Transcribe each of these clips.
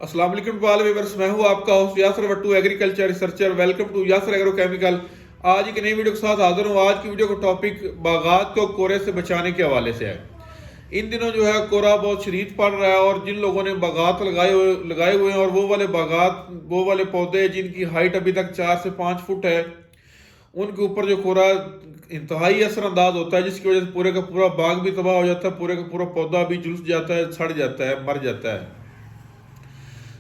السلام علیکم to all viewers, میں ہوں آپ کا host Yasir Wattoo, agriculture researcher. Welcome to Yasir agro chemical. آج ایک نئی ویڈیو کے ساتھ حاضر ہوں۔ آج کی ویڈیو کا ٹاپک باغات کو کورے سے بچانے کے حوالے سے ہے۔ ان دنوں جو ہے کورا بہت شدید پڑ رہا ہے، اور جن لوگوں نے باغات لگائے ہوئے ہیں، اور وہ والے پودے جن کی ہائٹ ابھی تک 4 سے 5 فٹ ہے، ان کے اوپر جو کورا انتہائی اثر انداز ہوتا ہے، جس کی وجہ سے پورے کا پورا باغ بھی تباہ ہو جاتا ہے، پورے کا پورا پودا بھی جھلس جاتا ہے، سڑ جاتا ہے، مر جاتا ہے۔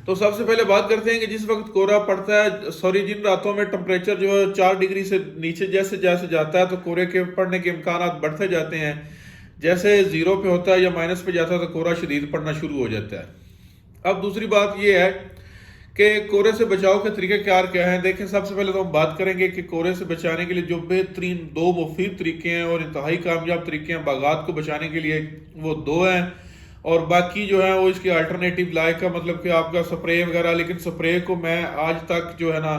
تو سب سے پہلے بات کرتے ہیں کہ جس وقت کورا پڑتا ہے، جن راتوں میں ٹمپریچر جو ہے 4 ڈگری سے نیچے جیسے جیسے جاتا ہے، تو کورے کے پڑنے کے امکانات بڑھتے جاتے ہیں۔ جیسے 0 پہ ہوتا ہے یا مائنس پہ جاتا ہے تو کورا شدید پڑنا شروع ہو جاتا ہے۔ اب دوسری بات یہ ہے کہ کورے سے بچاؤ کے طریقہ کار کیا ہیں۔ دیکھیں، سب سے پہلے تو ہم بات کریں گے کہ کورے سے بچانے کے لیے جو بہترین 2 مفید طریقے ہیں اور انتہائی کامیاب طریقے ہیں باغات کو بچانے کے لیے، وہ 2 ہیں، اور باقی جو ہے وہ اس کے الٹرنیٹیو لائک کا مطلب کہ آپ کا سپرے وغیرہ۔ لیکن سپرے کو میں آج تک جو ہے نا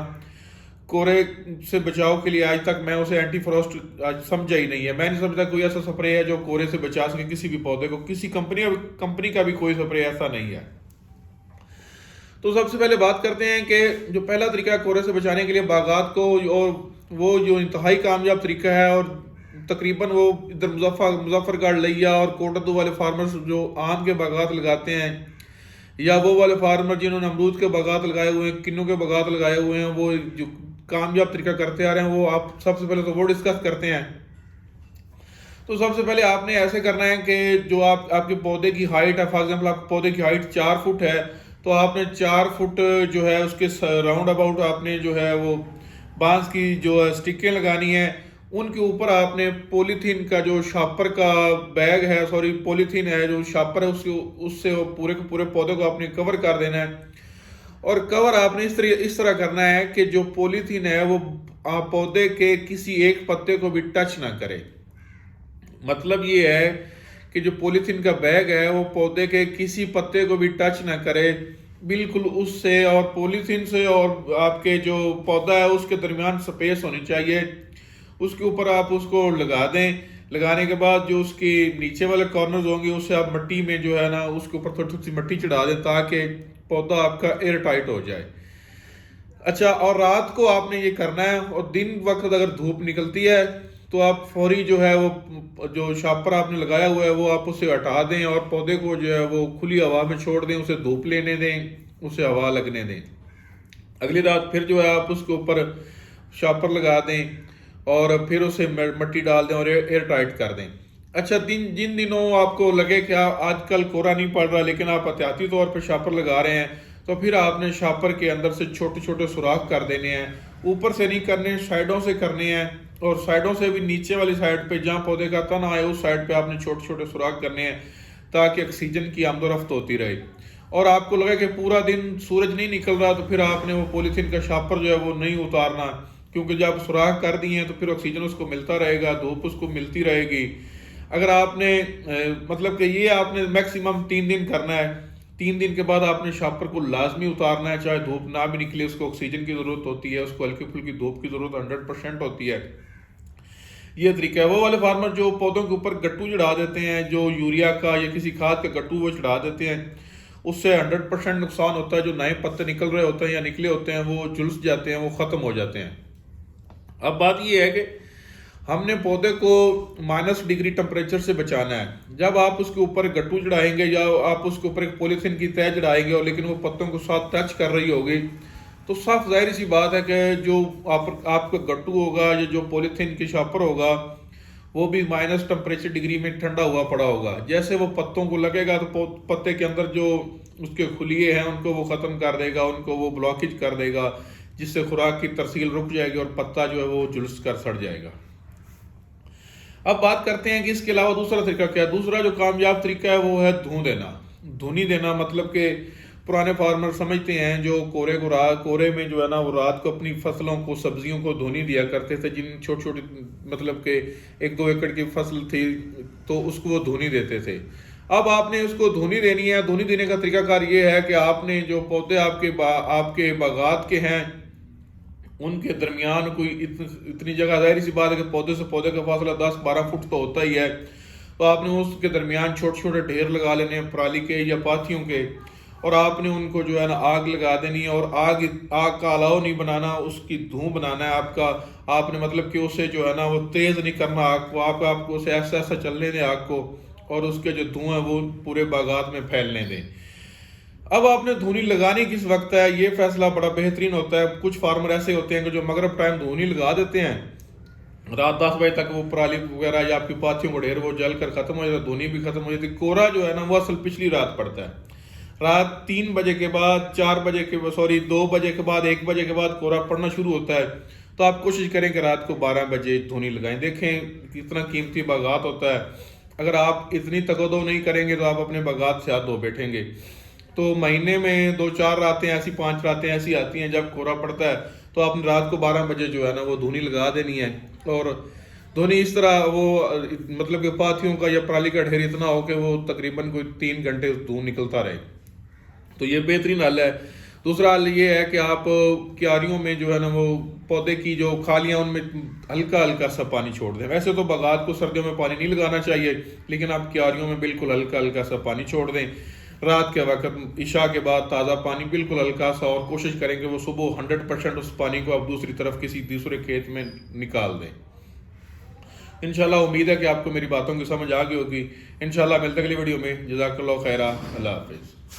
کورے سے بچاؤ کے لیے آج تک میں اسے اینٹی فروسٹ سمجھا ہی نہیں ہے۔ میں نہیں سمجھتا کوئی ایسا سپرے ہے جو کورے سے بچا سکے کسی بھی پودے کو۔ کسی کمپنی کا بھی کوئی سپرے ایسا نہیں ہے۔ تو سب سے پہلے بات کرتے ہیں کہ جو پہلا طریقہ ہے کورے سے بچانے کے لیے باغات کو، اور وہ جو انتہائی کامیاب طریقہ ہے، اور تقریباً وہ ادھر مظفر گڑھ لیا اور کوٹدو والے فارمرز جو آم کے باغات لگاتے ہیں، یا وہ والے فارمر جنہوں نے امرود کے باغات لگائے ہوئے ہیں، کنوں کے باغات لگائے ہوئے ہیں، وہ جو کامیاب طریقہ کرتے آ رہے ہیں، وہ آپ سب سے پہلے تو وہ ڈسکس کرتے ہیں۔ تو سب سے پہلے آپ نے ایسے کرنا ہے کہ جو آپ کے پودے کی ہائٹ ہے، فار ایگزامپل آپ کے پودے کی ہائٹ 4 فٹ ہے، تو آپ نے 4 فٹ جو ہے اس کے راؤنڈ اباؤٹ آپ نے جو ہے وہ بانس کی جو سٹکیں لگانی ہیں۔ ان کے اوپر آپ نے پولیتھین کا جو شاپر کا بیگ ہے، پولیتھین ہے جو شاپر ہے، اس سے پورے کے پورے پودے کو آپ نے کور کر دینا ہے۔ اور کور آپ نے اس طرح کرنا ہے کہ جو پولیتھین ہے وہ پودے کے کسی ایک پتے کو بھی ٹچ نہ کرے۔ مطلب یہ ہے کہ جو پولیتھین کا بیگ ہے وہ پودے کے کسی پتے کو بھی ٹچ نہ کرے، بالکل اس سے اور پولیتھین سے اور آپ کے جو پودا ہے اس کے درمیان سپیس ہونی چاہیے۔ اس کے اوپر آپ اس کو لگا دیں۔ لگانے کے بعد جو اس کی نیچے والے کارنرز ہوں گے، اس سے آپ مٹی میں جو ہے نا اس کے اوپر تھوڑی تھوڑی سی مٹی چڑھا دیں تاکہ پودا آپ کا ایئر ٹائٹ ہو جائے۔ اچھا، اور رات کو آپ نے یہ کرنا ہے، اور دن وقت اگر دھوپ نکلتی ہے تو آپ فوری جو ہے وہ جو شاپر آپ نے لگایا ہوا ہے وہ آپ اسے ہٹا دیں، اور پودے کو جو ہے وہ کھلی ہوا میں چھوڑ دیں، اسے دھوپ لینے دیں، اسے ہوا لگنے دیں۔ اگلی رات پھر جو ہے آپ اس کے اوپر شاپر لگا دیں، اور پھر اسے مٹی ڈال دیں اور ایئر ٹائٹ کر دیں۔ اچھا، جن دنوں آپ کو لگے کہ آج کل کورا نہیں پڑ رہا لیکن آپ احتیاطی طور پہ شاپر لگا رہے ہیں، تو پھر آپ نے شاپر کے اندر سے چھوٹے چھوٹے سوراخ کر دینے ہیں۔ اوپر سے نہیں کرنے، سائڈوں سے کرنے ہیں، اور سائڈوں سے بھی نیچے والی سائڈ پہ جہاں پودے کا تنا آئے اس سائڈ پہ آپ نے چھوٹے چھوٹے سوراخ کرنے ہیں تاکہ آکسیجن کی آمد و رفت ہوتی رہے۔ اور آپ کو لگے کہ پورا دن سورج نہیں نکل رہا، تو پھر آپ نے وہ پولیتھین کا شاپر جو ہے وہ نہیں اتارنا، کیونکہ جب سوراخ کر دیے ہیں تو پھر آکسیجن اس کو ملتا رہے گا، دھوپ اس کو ملتی رہے گی۔ اگر آپ نے مطلب کہ یہ آپ نے میکسیمم 3 دن کرنا ہے۔ 3 دن کے بعد آپ نے شاپر کو لازمی اتارنا ہے، چاہے دھوپ نہ بھی نکلے، اس کو آکسیجن کی ضرورت ہوتی ہے، اس کو ہلکی پھلکی دھوپ کی ضرورت 100% ہوتی ہے۔ یہ طریقہ ہے۔ وہ والے فارمر جو پودوں کے اوپر گٹو چڑھا دیتے ہیں، جو یوریا کا یا کسی کھاد کا گٹو وہ چڑھا دیتے ہیں، اس سے 100% نقصان ہوتا ہے۔ جو نئے پتے نکل رہے ہوتے ہیں یا نکلے ہوتے ہیں وہ جھلس جاتے ہیں، وہ ختم ہو جاتے ہیں۔ اب بات یہ ہے کہ ہم نے پودے کو -ڈگری ٹمپریچر سے بچانا ہے۔ جب آپ اس کے اوپر گٹو چڑھائیں گے یا آپ اس کے اوپر ایک پولیتھین کی تہ چڑھائیں گے، اور لیکن وہ پتوں کو ساتھ ٹچ کر رہی ہوگی، تو صاف ظاہر سی بات ہے کہ جو آپ کا گٹو ہوگا یا جو پولیتھین کی شاپر ہوگا وہ بھی ٹمپریچر ڈگری میں ٹھنڈا ہوا پڑا ہوگا۔ جیسے وہ پتوں کو لگے گا تو پتے کے اندر جو اس کے خلیے ہیں ان کو وہ ختم کر دے گا، ان کو وہ بلاکیج کر دے گا، جس سے خوراک کی ترسیل رک جائے گی اور پتا جو ہے وہ جلس کر سڑ جائے گا۔ اب بات کرتے ہیں کہ اس کے علاوہ دوسرا طریقہ کیا ہے۔ دوسرا جو کامیاب طریقہ ہے وہ ہے دھوں دینا۔ دھونی دینا مطلب کہ پرانے فارمر سمجھتے ہیں جو کورے میں جو ہے نا وہ رات کو اپنی فصلوں کو، سبزیوں کو دھونی دیا کرتے تھے، جن چھوٹی چھوٹی مطلب کہ 1-2 ایکڑ کی فصل تھی تو اس کو وہ دھونی دیتے تھے۔ اب آپ نے اس کو دھونی دینی ہے۔ دھونی دینے کا طریقہ کار یہ ہے کہ آپ نے جو پودے آپ کے باغات کے ہیں ان کے درمیان کوئی اتنی جگہ، ظاہری سی بات ہے کہ پودے سے پودے کا فاصلہ 10-12 فٹ تو ہوتا ہی ہے، تو آپ نے اس کے درمیان چھوٹے چھوٹے ڈھیر لگا لینے ہیں پرالی کے یا پاتھیوں کے، اور آپ نے ان کو جو ہے نا آگ لگا دینی ہے، اور آگ کا الاؤ نہیں بنانا، اس کی دھوں بنانا ہے آپ نے مطلب کہ اسے جو ہے نا وہ تیز نہیں کرنا آگ کو، آپ کو اسے ایسا ایسا چلنے دیں آگ کو، اور اس کے جو دھواں ہے وہ پورے باغات میں پھیلنے دیں۔ اب آپ نے دھونی لگانی کس وقت ہے، یہ فیصلہ بڑا بہترین ہوتا ہے۔ کچھ فارمر ایسے ہوتے ہیں کہ جو مغرب ٹائم دھونی لگا دیتے ہیں، رات 10 بجے تک وہ پرالی وغیرہ یا آپ کی پاتھیوں کو ڈھیر وہ جل کر ختم ہو جاتا، دھونی بھی ختم ہو جاتی۔ کورا جو ہے نا وہ اصل پچھلی رات پڑتا ہے، رات 3 بجے کے بعد 4 بجے کے 2 بجے کے بعد 1 بجے کے بعد کورا پڑنا شروع ہوتا ہے۔ تو آپ کوشش کریں کہ رات کو 12 بجے دھونی لگائیں۔ دیکھیں کتنا قیمتی باغات ہوتا ہے، اگر آپ اتنی تگودو نہیں کریں گے تو آپ اپنے باغات سے ہاتھ دھو بیٹھیں گے۔ تو مہینے میں 2-4 راتیں ایسی 5 راتیں ایسی آتی ہیں جب کورا پڑتا ہے، تو آپ نے رات کو 12 بجے جو ہے نا وہ دھونی لگا دینی ہے، اور دھونی اس طرح وہ مطلب کہ پاتھیوں کا یا پرالی کا ڈھیر اتنا ہو کہ وہ تقریباً کوئی 3 گھنٹے دھوں نکلتا رہے۔ تو یہ بہترین حل ہے۔ دوسرا حل یہ ہے کہ آپ کیاریوں میں جو ہے نا وہ پودے کی جو کھالیاں ان میں ہلکا ہلکا سا پانی چھوڑ دیں۔ ویسے تو باغات کو سردیوں میں پانی نہیں لگانا چاہیے، لیکن آپ کیاریوں میں بالکل ہلکا ہلکا سا پانی چھوڑ دیں رات کے وقت، عشاء کے بعد تازہ پانی بالکل ہلکا سا، اور کوشش کریں کہ وہ صبح 100% اس پانی کو آپ دوسری طرف کسی دوسرے کھیت میں نکال دیں۔ انشاءاللہ امید ہے کہ آپ کو میری باتوں کی سمجھ آ گئی ہوگی۔ انشاءاللہ ملتے اگلی ویڈیو میں۔ جزاک اللہ خیرہ، اللہ حافظ۔